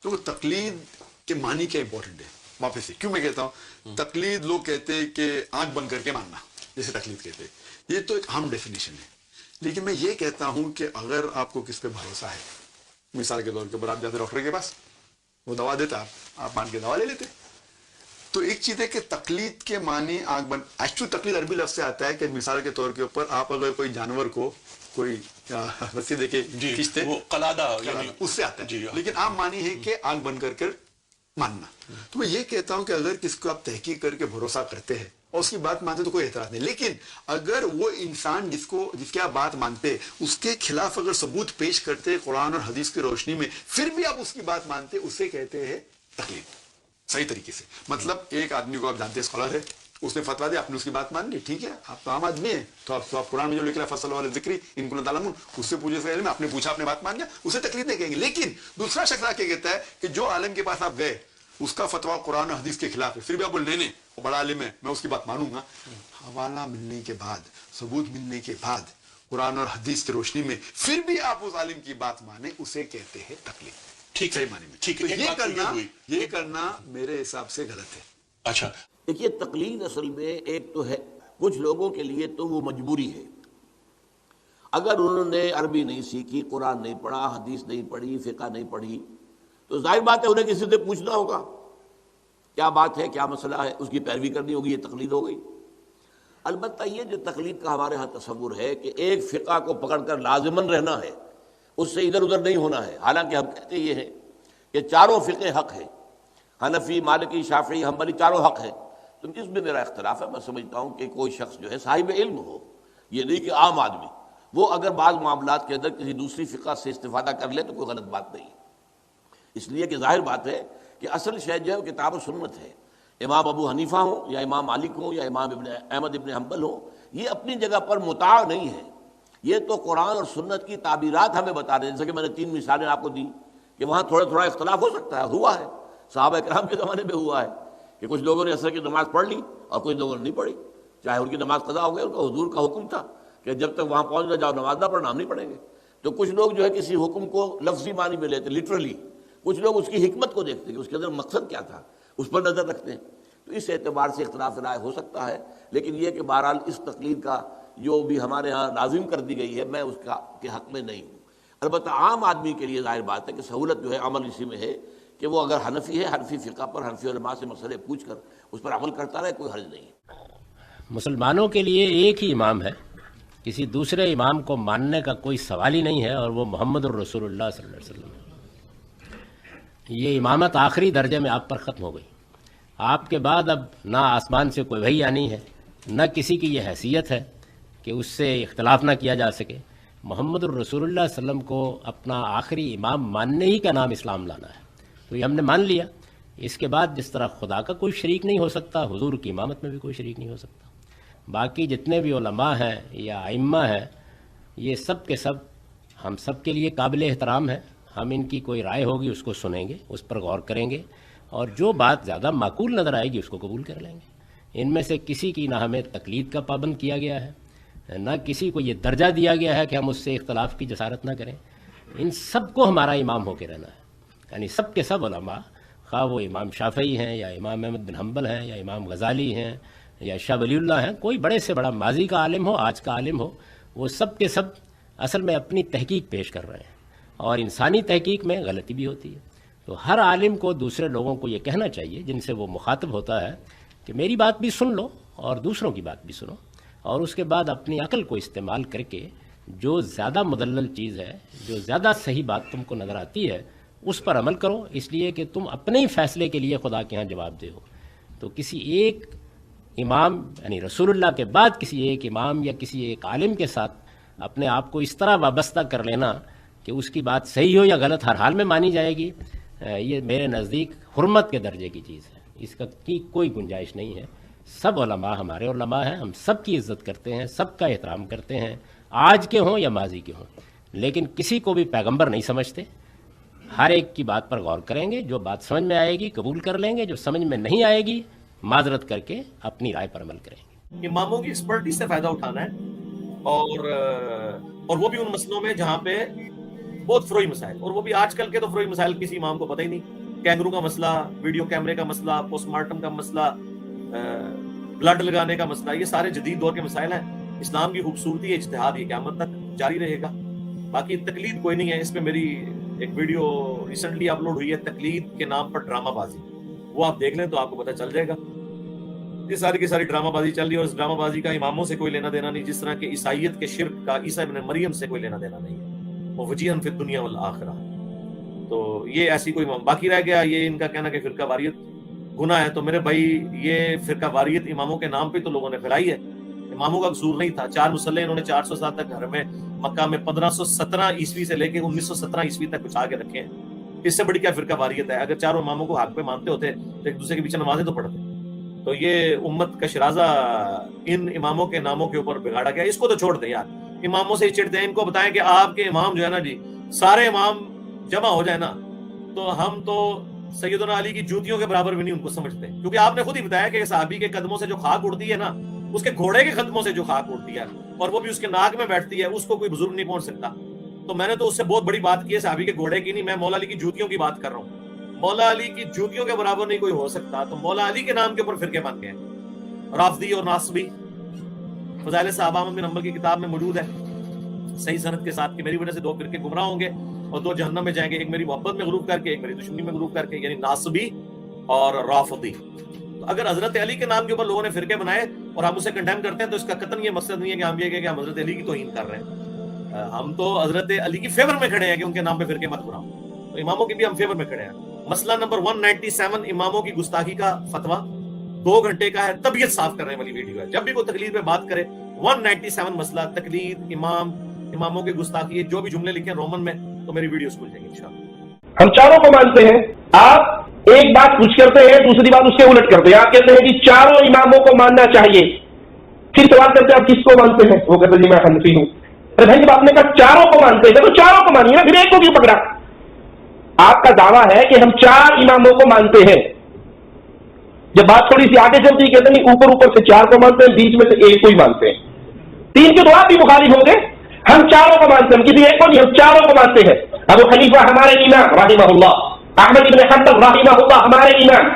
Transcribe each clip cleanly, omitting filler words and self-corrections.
تو تقلید کے معنی کیا امپورٹنٹ ہے واپس سے کیوں میں کہتا ہوں تقلید لوگ کہتے ہیں کہ آنکھ بند کر کے ماننا جیسے تقلید کہتے ہیں یہ تو ایک عام ڈیفینیشن ہے لیکن میں یہ کہتا ہوں کہ اگر آپ کو کس پہ بھروسہ ہے مثال کے طور کے اوپر آپ جاتے ڈاکٹر کے پاس وہ دوا دیتا آپ مان کے دوا لے لیتے تو ایک چیز ہے کہ تقلید کے معنی آنکھ بند ایکچولی تقلید عربی لفظ سے آتا ہے کہ مثال کے طور کے اوپر آپ اگر کوئی جانور کو کوئی رسی دے کے کھینچتے وہ قلادہ اس سے آتا ہے لیکن عام معنی ہے کہ آنکھ بند کر کر ماننا تو میں یہ کہتا ہوں کہ اگر کس کو آپ تحقیق کر کے بھروسہ کرتے ہیں اور اس کی بات مانتے تو کوئی اعتراض نہیں لیکن اگر وہ انسان جس کی آپ بات مانتے اس کے خلاف اگر ثبوت پیش کرتے قرآن اور حدیث کی روشنی میں پھر بھی آپ اس کی بات مانتے اسے کہتے ہیں تقلید صحیح طریقے سے مطلب ایک آدمی کو آپ جانتے ہیں اسکالر ہے اس نے فتوا دیا آپ نے اس کی بات مان لی ٹھیک ہے آپ تو عام آدمی ہیں تو آپ قرآن میں جو لکھ رہا ہے فصل والے ذکری ان کو تعلم اس سے پوچھے سے علم آپ نے پوچھا آپ نے بات مان لیا اسے تقلید نہیں کہیں گے لیکن دوسرا شخص آ کے کہتا ہے کہ جو عالم کے پاس آپ گئے اس کا فتوا قرآن اور حدیث کے خلاف ہے پھر بھی آپ بول نہیں وہ بڑا عالم ہے میں اس کی بات مانوں گا حوالہ ملنے کے بعد ثبوت ملنے کے بعد قرآن اور حدیث کی روشنی میں پھر بھی آپ اس عالم کی بات مانیں اسے کہتے ہیں تقلید ٹھیک صحیح معنی میں ٹھیک ہے یہ کرنا میرے حساب سے غلط ہے اچھا دیکھیے تقلید اصل میں ایک تو ہے کچھ لوگوں کے لیے تو وہ مجبوری ہے اگر انہوں نے عربی نہیں سیکھی قرآن نہیں پڑھا حدیث نہیں پڑھی فقہ نہیں پڑھی تو ظاہر بات ہے انہیں کسی سے پوچھنا ہوگا کیا بات ہے کیا مسئلہ ہے اس کی پیروی کرنی ہوگی یہ تقلید ہو گئی البتہ یہ جو تقلید کا ہمارے ہاں تصور ہے کہ ایک فقہ کو پکڑ کر لازماً رہنا ہے اس سے ادھر ادھر نہیں ہونا ہے حالانکہ ہم کہتے یہ ہیں کہ چاروں فقہ حق ہیں حنفی مالکی شافعی حنبلی چاروں حق ہیں تو اس میں میرا اختلاف ہے میں سمجھتا ہوں کہ کوئی شخص جو ہے صاحب علم ہو یہ نہیں کہ عام آدمی وہ اگر بعض معاملات کے اندر کسی دوسری فقہ سے استفادہ کر لے تو کوئی غلط بات نہیں اس لیے کہ ظاہر بات ہے کہ اصل شے جو ہے وہ کتاب و سنت ہے امام ابو حنیفہ ہوں یا امام مالک ہوں یا امام احمد ابن حنبل ہوں یہ اپنی جگہ پر مطاع نہیں ہے یہ تو قرآن اور سنت کی تعبیرات ہمیں بتا رہے ہیں جیسے کہ میں نے 3 مثالیں آپ کو دی کہ وہاں تھوڑا اختلاف ہو سکتا ہے ہوا ہے صحابہ کرام کے زمانے میں ہوا ہے کہ کچھ لوگوں نے عصر کی نماز پڑھ لی اور کچھ لوگوں نے نہیں پڑھی چاہے ان کی نماز قضا ہو گئی ان کا حضور کا حکم تھا کہ جب تک وہاں پہنچ نہ جاؤ نماز نہ پڑھنا ہم نہیں پڑھیں گے تو کچھ لوگ جو ہے کسی حکم کو لفظی معنی میں لیتے لٹرلی کچھ لوگ اس کی حکمت کو دیکھتے کہ اس کے اندر مقصد کیا تھا اس پر نظر رکھتے ہیں تو اس اعتبار سے اختلاف رائے ہو سکتا ہے لیکن یہ کہ بہرحال اس تقلید کا جو بھی ہمارے ہاں لازم کر دی گئی ہے میں اس کا کے حق میں نہیں ہوں البتہ عام آدمی کے لیے ظاہر بات ہے کہ سہولت جو ہے عمل اسی میں ہے کہ وہ اگر حنفی ہے حنفی فقہ پر حنفی علماء سے مسئلے پوچھ کر اس پر عمل کرتا رہے کوئی حرج نہیں ہے مسلمانوں کے لیے ایک ہی امام ہے کسی دوسرے امام کو ماننے کا کوئی سوال ہی نہیں ہے اور وہ محمد الرسول اللہ صلی اللہ علیہ وسلم ہے یہ امامت آخری درجے میں آپ پر ختم ہو گئی آپ کے بعد اب نہ آسمان سے کوئی وحی آنی ہے نہ کسی کی یہ حیثیت ہے کہ اس سے اختلاف نہ کیا جا سکے محمد الرسول اللہ صلی اللہ علیہ وسلم کو اپنا آخری امام ماننے ہی کا نام اسلام لانا ہے تو یہ ہم نے مان لیا اس کے بعد جس طرح خدا کا کوئی شریک نہیں ہو سکتا حضور کی امامت میں بھی کوئی شریک نہیں ہو سکتا باقی جتنے بھی علماء ہیں یا ائمہ ہیں یہ سب کے سب ہم سب کے لیے قابل احترام ہے ہم ان کی کوئی رائے ہوگی اس کو سنیں گے اس پر غور کریں گے اور جو بات زیادہ معقول نظر آئے گی اس کو قبول کر لیں گے ان میں سے کسی کی نہ ہمیں تقلید کا پابند کیا گیا ہے نہ کسی کو یہ درجہ دیا گیا ہے کہ ہم اس سے اختلاف کی جسارت نہ کریں ان سب کو ہمارا امام ہو کے رہنا ہے یعنی سب کے سب علماء خواہ وہ امام شافعی ہیں یا امام احمد بن حنبل ہیں یا امام غزالی ہیں یا شاہ ولی اللہ ہیں کوئی بڑے سے بڑا ماضی کا عالم ہو آج کا عالم ہو وہ سب کے سب اصل میں اپنی تحقیق پیش کر رہے ہیں اور انسانی تحقیق میں غلطی بھی ہوتی ہے تو ہر عالم کو دوسرے لوگوں کو یہ کہنا چاہیے جن سے وہ مخاطب ہوتا ہے کہ میری بات بھی سن لو اور دوسروں کی بات بھی سنو اور اس کے بعد اپنی عقل کو استعمال کر کے جو زیادہ مدلل چیز ہے جو زیادہ صحیح بات تم کو نظر آتی ہے اس پر عمل کرو اس لیے کہ تم اپنے ہی فیصلے کے لیے خدا کے ہاں جواب دے ہو تو کسی ایک امام یعنی رسول اللہ کے بعد کسی ایک امام یا کسی ایک عالم کے ساتھ اپنے آپ کو اس طرح وابستہ کر لینا کہ اس کی بات صحیح ہو یا غلط ہر حال میں مانی جائے گی یہ میرے نزدیک حرمت کے درجے کی چیز ہے اس کا کی کوئی گنجائش نہیں ہے سب علماء ہمارے علماء ہیں ہم سب کی عزت کرتے ہیں سب کا احترام کرتے ہیں آج کے ہوں یا ماضی کے ہوں لیکن کسی کو بھی پیغمبر نہیں سمجھتے ہر ایک کی بات پر غور کریں گے جو بات سمجھ میں آئے گی قبول کر لیں گے جو سمجھ میں نہیں آئے گی معذرت کر کے اپنی رائے پر عمل کریں گے اماموں کی ایکسپرٹی سے فائدہ اٹھانا ہے اور وہ بھی ان مسئلوں میں جہاں پہ بہت فروئی مسائل، اور وہ بھی آج کل کے تو فروئی مسائل کسی امام کو پتہ ہی نہیں. کینگرو کا مسئلہ، ویڈیو کیمرے کا مسئلہ، پوسٹ مارٹم کا مسئلہ، بلڈ لگانے کا مسئلہ، یہ سارے جدید دور کے مسائل ہیں. اسلام کی خوبصورتی اجتہاد یہ قیامت تک جاری رہے گا. باقی تقلید کوئی نہیں ہے. اس پہ میری ایک ویڈیو ریسنٹلی اپلوڈ ہوئی ہے، تقلید کے نام پر ڈرامہ بازی، وہ آپ دیکھ لیں تو آپ کو پتہ چل جائے گا. یہ ساری کی ساری ڈرامہ بازی چل رہی ہے، اور اس ڈرامہ بازی کا اماموں سے کوئی لینا دینا نہیں، جس طرح کہ عیسائیت کے شرک کا عیسیٰ ابن مریم سے کوئی لینا دینا نہیں ہے. وہ وجیہن فی الدنیا والآخرہ. تو یہ ایسی کوئی امام باقی رہ گیا. یہ ان کا کہنا کہ فرقہ واریت گناہ ہے، تو میرے بھائی یہ فرقہ واریت اماموں کے نام پہ تو لوگوں نے پھیلائی ہے. اماموں کا قصور نہیں تھا. 4 مسلح انہوں نے 400 سال تک گھر میں مکہ میں 1517 عیسوی سے لے کے 1917 عیسوی تک بچھا کے رکھے ہیں. اس سے بڑی کیا فرقہ واریت ہے؟ اگر چاروں اماموں کو حق پہ مانتے ہوتے تو ایک دوسرے کے پیچھے نمازیں تو پڑھتے. تو یہ امت کا شرازہ ان اماموں کے ناموں کے اوپر بگاڑا گیا. اس کو تو چھوڑ دیں یار، اماموں سے ہی چڑھتے ہیں. ان کو بتائیں کہ آپ کے امام جو ہے نا جی، سارے امام جمع ہو جائے نا تو ہم تو سیدنا علی کی جوتیوں کے برابر بھی نہیں ان کو سمجھتے. کیونکہ آپ نے خود ہی بتایا کہ صحابی کے قدموں سے جو خاک اڑتی ہے نا، اس کے گھوڑے کے قدموں سے جو خاک اڑتی ہے اور وہ بھی اس کے ناک میں بیٹھتی ہے، اس کو کوئی بزرگ نہیں پہنچ سکتا. تو میں نے تو اس سے بہت بڑی بات کی ہے، صحابی کے گھوڑے کی نہیں، میں مولا علی کی جوتیوں کی بات کر رہا ہوں. مولا علی کی جوتیوں کے برابر نہیں کوئی ہو سکتا. تو مولا علی کے نام کے اوپر فرقے بن گئے. رافضی اور ناصبی، فضائل صحابہ میں نمبر کی کتاب میں موجود ہے صحیح سند کے ساتھ کہ میری وجہ سے 2 فرقے گمراہ ہوں گے اور 2 جہنم میں جائیں گے، ایک میری محبت میں غلوب کر کے، ایک میری دشمنی میں غلوب کر کے، یعنی ناصبی اور رافضی. تو اگر حضرت علی کے نام کے اوپر لوگوں نے فرقے بنائے اور ہم اسے کنڈیم کرتے ہیں تو اس کا قطعاً یہ مقصد نہیں ہے کہ ہم یہ کہ ہم حضرت علی کی توہین کر رہے ہیں. ہم تو حضرت علی کی فیور میں کھڑے ہیں کہ ان کے نام پہ فرقے مت بناؤ. تو اماموں کی بھی ہم فیور میں کھڑے ہیں. مسئلہ نمبر 197 اماموں کی گستاخی کا فتویٰ 2 گھنٹے کا ہے، طبیعت صاف کرنے والی ویڈیو ہے. جب بھی کوئی تقلید پہ بات کرے 197 مسئلہ تقلید، اماموں کی گستاخی، جو بھی جملے لکھے رومن میں، تو میری ویڈیو سکول جائیں گے انشاءاللہ. ہم چاروں کو مانتے ہیں. آپ ایک بات کچھ کرتے ہیں، دوسری بات اس سے الٹ کرتے ہیں. آپ کہتے ہیں کہ چاروں اماموں کو ماننا چاہیے. پھر سوال کرتے ہیں آپ کس کو مانتے ہیں؟ وہ کہتے ہیں جی میں حنفی ہوں. ارے بھائی جب آپ نے کہا چاروں کو مانتے ہیں تو چاروں کو مانیے نا، پھر ایک کو کیوں پکڑا؟ آپ کا دعویٰ ہے کہ ہم 4 اماموں کو مانتے ہیں. جب بات تھوڑی سی آگے چلتی کہتے ہیں اوپر سے 4 کو مانتے ہیں، بیچ میں سے ایک کو ہی مانتے ہیں. 3 کے تو آپ بھی مخالف ہوں گے. ہم 4 کو مانتے ہیں، ہم کسی ایک کو نہیں، ہم 4 کو مانتے ہیں. ابو حنیفہ ہمارے امام رحمہ اللہ، احمد بن حنبل رحمہ اللہ ہمارے امام،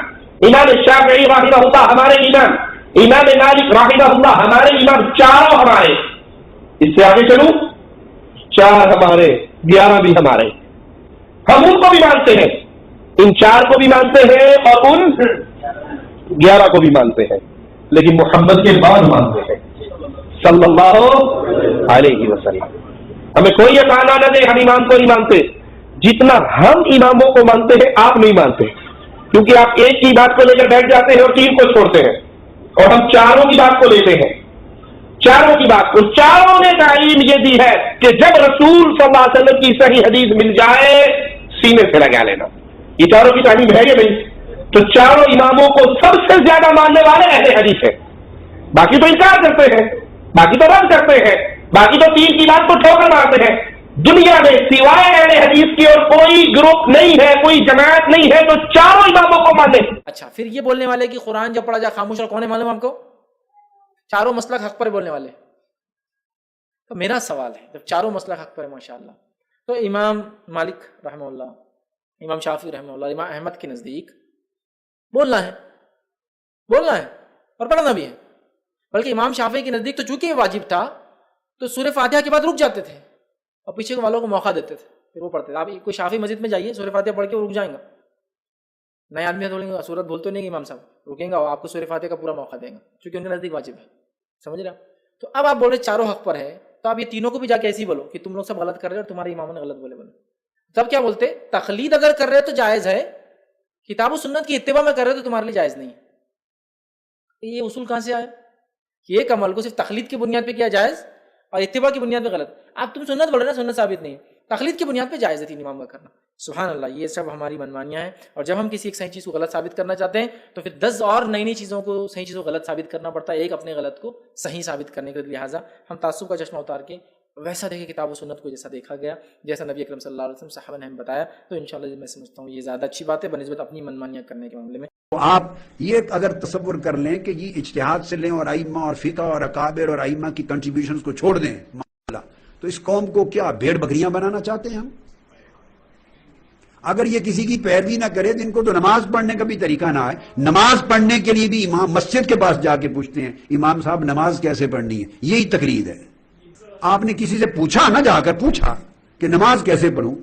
امام شافعی رحمہ اللہ ہمارے امام، امام مالک رحمہ اللہ ہمارے امام. 4 ہمارے. اس سے آگے چلوں، 4 ہمارے، 11 بھی ہمارے. ہم ان کو بھی مانتے ہیں، ان 4 کو بھی مانتے ہیں اور ان 11 کو بھی مانتے ہیں، لیکن محمد کے بعد مانتے ہیں صلی اللہ علیہ وسلم. ہمیں کوئی یہ کہنا نہ دے ہم امام کو نہیں مانتے. جتنا ہم اماموں کو مانتے ہیں آپ نہیں مانتے، کیونکہ آپ ایک کی بات کو لے کر بیٹھ جاتے ہیں اور 3 کو چھوڑتے ہیں، اور ہم 4 کی بات کو لیتے ہیں. 4 کی بات کو 4 نے تعلیم یہ دی ہے کہ جب رسول صلی اللہ علیہ وسلم کی صحیح حدیث مل جائے سینے سے لگا لینا. یہ 4 کی تعلیم ہے یا نہیں؟ تو 4 اماموں کو سب سے زیادہ ماننے والے اہل حدیث ہیں. باقی تو انکار کرتے ہیں، باقی تو رد کرتے ہیں، باقی تو 3 کی بات کو ٹھوکر مارتے ہیں. دنیا میں سوائے اہل حدیث کی اور کوئی گروپ نہیں ہے، کوئی جماعت نہیں ہے تو 4 اماموں کو مانے. اچھا، پھر یہ بولنے والے کہ قرآن جب پڑھا جائے خاموش اور کون ہے معلوم ہم کو؟ 4 مسلک حق پر بولنے والے. تو میرا سوال ہے، جب 4 مسلک حق پر ہے ماشاءاللہ، تو امام مالک رحمہ اللہ، امام شافعی رحمہ اللہ، امام احمد کے نزدیک بولنا ہے اور پڑھنا بھی ہے. بلکہ امام شافعی کے نزدیک تو چونکہ یہ واجب تھا تو سورہ فاتحہ کے بعد رک جاتے تھے اور پیچھے والوں کو موقع دیتے تھے، پھر وہ پڑھتے تھے. آپ کوئی شافعی مسجد میں جائیے، سورہ فاتحہ پڑھ کے وہ رک جائیں گا. نئے آدمی بولیں گے سورت بولتے نہیں امام صاحب، رکیں گا اور آپ کو سورہ فاتحہ کا پورا موقع دیں گا چونکہ ان کے نزدیک واجب ہے. سمجھ رہے آپ؟ تو اب آپ بول رہے 4 حق پر ہے، تو آپ یہ تینوں کو بھی جا کے ایسے ہی بولو کہ تم لوگ سب غلط کر رہے ہو اور تمہارے اماموں نے غلط بولے. تب کیا بولتے؟ تقلید اگر کر رہے تو جائز ہے، کتاب و سنت کی اتباع میں کر رہے تو تمہارے لیے جائز نہیں. یہ اصول کہاں سے آیا کہ ایک عمل کو صرف تقلید کی بنیاد پہ کیا جائز اور اتباع کی بنیاد پہ غلط؟ آپ تم سنت بول رہے نا، سنت ثابت نہیں ہے، تقلید کی بنیاد پہ جائز ہے 3 امام کا کرنا. سبحان اللہ، یہ سب ہماری منمانیاں ہیں. اور جب ہم کسی ایک صحیح چیز کو غلط ثابت کرنا چاہتے ہیں تو پھر 10 اور نئی چیزوں کو صحیح چیزوں کو غلط ثابت کرنا پڑتا ہے، ایک اپنے غلط کو صحیح ثابت کرنے کے. لہٰذا ہم تعصب کا چشمہ اتار کے ویسا دیکھیں کتاب و سنت کو جیسا دیکھا گیا، جیسا نبی اکرم صلی اللہ علیہ وسلم صحابہ نے ہمیں بتایا، تو انشاءاللہ میں سمجھتا ہوں یہ زیادہ اچھی بات ہے بنسبت اپنی منمانیاں کرنے کے معاملے میں. آپ یہ اگر تصور کر لیں کہ یہ اجتہاد سے لیں اور ائمہ اور فقہ اور اکابر اور ائمہ کی کنٹریبیوشنز کو چھوڑ دیں، تو اس قوم کو کیا بھیڑ بکریاں بنانا چاہتے ہیں ہم؟ اگر یہ کسی کی پیروی نہ کرے تو ان کو تو نماز پڑھنے کا بھی طریقہ نہ ہے. نماز پڑھنے کے لیے بھی امام مسجد کے پاس جا کے پوچھتے ہیں امام صاحب نماز کیسے پڑھنی ہے. یہی تقلید ہے. آپ نے کسی سے پوچھا نہ، جا کر پوچھا کہ نماز کیسے پڑھوں،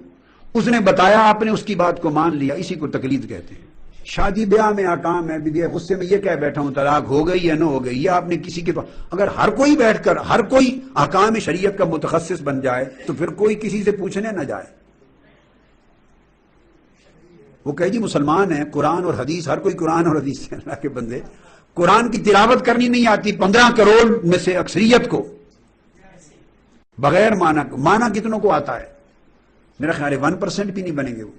اس نے بتایا، آپ نے اس کی بات کو مان لیا، اسی کو تقلید کہتے ہیں. شادی بیاہ میں احکام ہے، بھی غصے میں یہ کہہ بیٹھا ہوں طلاق ہو گئی یا نہ ہو گئی، یہ آپ نے کسی کے پاس. اگر ہر کوئی بیٹھ کر ہر کوئی احکام شریعت کا متخصص بن جائے تو پھر کوئی کسی سے پوچھنے نہ جائے. وہ کہے جی مسلمان ہیں، قرآن اور حدیث، ہر کوئی قرآن اور حدیث سے، اللہ کے بندے قرآن کی تلاوت کرنی نہیں آتی 15 کروڑ میں سے اکثریت کو، بغیر مانا کتنوں کو آتا ہے؟ میرا خیال ہے 1% بھی نہیں بنیں گے وہ.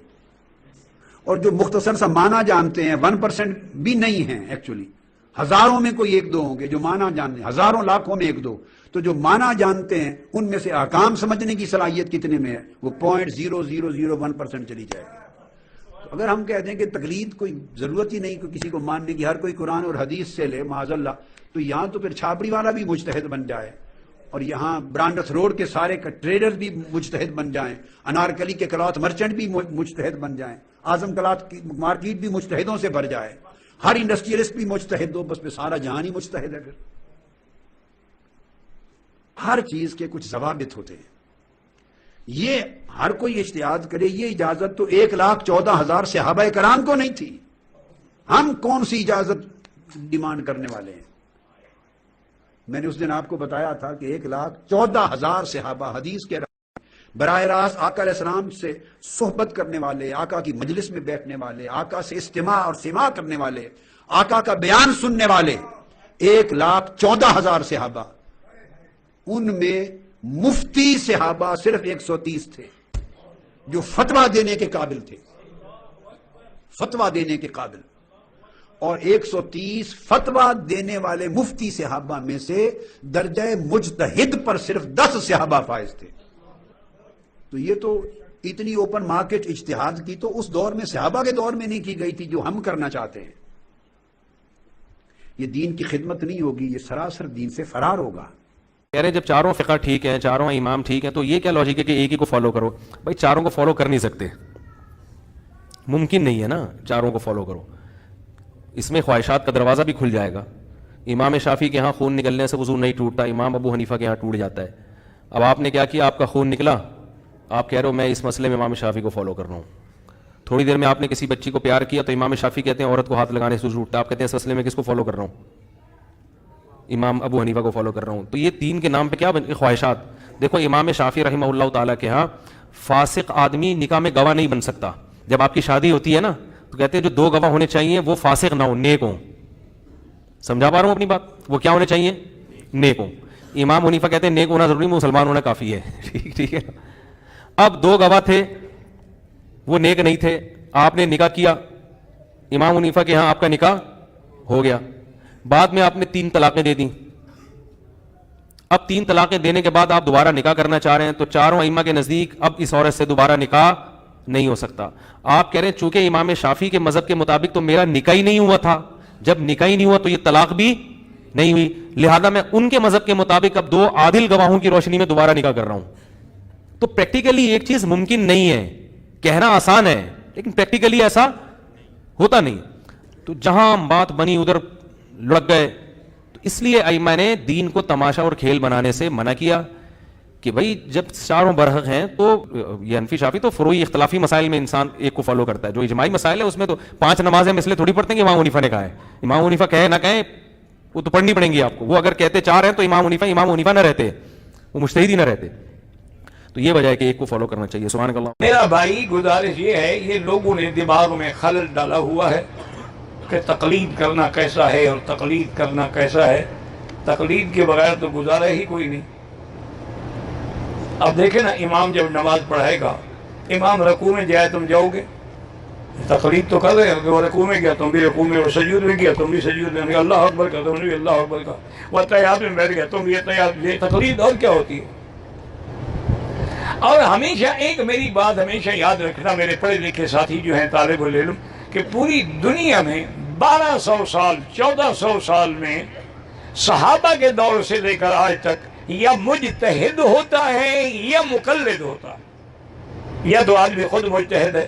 اور جو مختصر سا مانا جانتے ہیں 1% بھی نہیں ہیں ایکچولی. ہزاروں میں کوئی ایک دو ہوں گے جو مانا جانتے ہیں، ہزاروں لاکھوں میں ایک دو. تو جو مانا جانتے ہیں ان میں سے احکام سمجھنے کی صلاحیت کتنے میں ہے؟ وہ 0.0001% چلی جائے گی. اگر ہم کہتے ہیں کہ تقلید کوئی ضرورت ہی نہیں کہ کسی کو ماننے کی، ہر کوئی قرآن اور حدیث سے لے معاذ اللہ، تو یہاں تو پھر چھاپڑی والا بھی مجتہد بن جائے، اور یہاں برانڈس روڈ کے سارے ٹریڈرز بھی مجتہد بن جائیں، انارکلی کے کلاتھ مرچنٹ بھی مجتہد بن جائیں، اعظم کلاتھ کی مارکیٹ بھی مجتہدوں سے بھر جائے، ہر انڈسٹریلسٹ بھی مجتہد ہو، بس پہ سارا جہان ہی مجتہد ہے. پھر ہر چیز کے کچھ ضوابط ہوتے ہیں. یہ ہر کوئی اجتہاد کرے، یہ اجازت تو 1,14,000 صحابہ کرام کو نہیں تھی. ہم کون سی اجازت ڈیمانڈ کرنے والے ہیں؟ میں نے اس دن آپ کو بتایا تھا کہ 1,14,000 صحابہ حدیث کے براہ راست آقا علیہ السلام سے صحبت کرنے والے، آقا کی مجلس میں بیٹھنے والے، آقا سے استماع اور سماع کرنے والے، آقا کا بیان سننے والے 1,14,000 صحابہ. ان میں مفتی صحابہ صرف 130 تھے جو فتویٰ دینے کے قابل تھے، فتویٰ دینے کے قابل. اور 130 فتویٰ دینے والے مفتی صحابہ میں سے درجہ مجتہد پر صرف 10 صحابہ فائز تھے. تو یہ تو اتنی اوپن مارکیٹ اجتہاد کی تو اس دور میں صحابہ کے دور میں نہیں کی گئی تھی جو ہم کرنا چاہتے ہیں. یہ دین کی خدمت نہیں ہوگی، یہ سراسر دین سے فرار ہوگا. کہہ رہے ہیں جب چاروں فقہ ٹھیک ہیں، چاروں امام ٹھیک ہیں، تو یہ کیا لاجک ہے کہ ایک ہی کو فالو کرو؟ بھائی چاروں کو فالو کر نہیں سکتے، ممکن نہیں ہے نا چاروں کو فالو کرو. اس میں خواہشات کا دروازہ بھی کھل جائے گا. امام شافعی کے ہاں خون نکلنے سے وضو نہیں ٹوٹتا، امام ابو حنیفہ کے ہاں ٹوٹ جاتا ہے. اب آپ نے کیا کیا؟ آپ کا خون نکلا، آپ کہہ رہے ہو میں اس مسئلے میں امام شافعی کو فالو کر رہا ہوں. تھوڑی دیر میں آپ نے کسی بچی کو پیار کیا تو امام شافعی کہتے ہیں عورت کو ہاتھ لگانے سے وضو ٹوٹتا ہے، آپ کہتے ہیں اس مسئلے میں کس کو فالو کر رہا ہوں؟ امام ابو حنیفہ کو فالو کر رہا ہوں. تو یہ دین کے نام پہ کیا خواہشات. دیکھو امام شافعی رحمہ اللہ تعالیٰ کے ہاں فاسق آدمی نکاح میں گواہ نہیں بن سکتا. جب آپ کی شادی ہوتی ہے نا تو کہتے ہیں جو 2 گواہ ہونے چاہیے وہ فاسق نہ ہو، نیک ہوں. سمجھا پا رہا ہوں اپنی بات؟ وہ کیا ہونے چاہیے؟ نیک ہوں. امام حنیفہ کہتے ہیں نیک ہونا ضروری، مسلمان ہونا کافی ہے. ٹھیک ہے. اب 2 گواہ تھے، وہ نیک نہیں تھے، آپ نے نکاح کیا، امام حنیفہ کے ہاں آپ کا نکاح ہو گیا. بعد میں آپ نے 3 طلاقیں دے دیں. اب 3 طلاقیں دینے کے بعد آپ دوبارہ نکاح کرنا چاہ رہے ہیں تو چاروں ائمہ کے نزدیک اب اس عورت سے دوبارہ نکاح نہیں ہو سکتا. آپ کہہ رہے ہیں چونکہ امام شافعی کے مذہب کے مطابق تو میرا نکاح ہی نہیں ہوا تھا، جب نکاح ہی نہیں ہوا تو یہ طلاق بھی نہیں ہوئی، لہذا میں ان کے مذہب کے مطابق اب 2 عادل گواہوں کی روشنی میں دوبارہ نکاح کر رہا ہوں. تو پریکٹیکلی ایک چیز ممکن نہیں ہے، کہنا آسان ہے لیکن پریکٹیکلی ایسا ہوتا نہیں. تو جہاں بات بنی ادھر لڑک گئے. تو اس لیے ائمہ نے دین کو تماشا اور کھیل بنانے سے منع کیا کہ بھائی جب چاروں برحق ہیں تو یہ حنفی شافعی تو فروعی اختلافی مسائل میں انسان ایک کو فالو کرتا ہے. جو اجماعی مسائل ہے اس میں تو 5 نمازیں مسئلے تھوڑی پڑھتے ہیں کہ امام حنیفہ نے کہا ہے. امام حنیفہ کہے نہ کہیں وہ تو پڑھنی پڑیں گی آپ کو. وہ اگر کہتے 4 ہیں تو امام حنیفہ نہ رہتے، وہ مجتہد ہی نہ رہتے. تو یہ وجہ ہے کہ ایک کو فالو کرنا چاہیے. سبحان اللہ. میرا بھائی گزارش یہ ہے، یہ لوگوں نے دماغ میں خلل ڈالا ہوا ہے کہ تقلید کرنا کیسا ہے اور تقلید کرنا کیسا ہے. تقلید کے بغیر تو گزارا ہی کوئی نہیں. اب دیکھیں نا، امام جب نماز پڑھائے گا، امام رکوع میں جائے تم جاؤ گے؟ تقلید تو کر رہے ہو کہ وہ رکوع میں گیا تم بھی رکوع میں، وہ سجود میں گیا تم بھی سجود میں، اللہ اکبر کا تم نے بھی اللہ اکبر کا، وہ تحیات میں بیٹھ گیا تم بھی تحیات. یہ تقلید اور کیا ہوتی ہے؟ اور ہمیشہ ایک میری بات ہمیشہ یاد رکھنا میرے پڑھے لکھے ساتھی جو ہیں طالب العلم، کہ پوری دنیا میں 1200 سال 1400 سال میں صحابہ کے دور سے لے کر آج تک یا مجتہد ہوتا ہے یا مقلد ہوتا ہے، یا تو آدمی خود مجتہد ہے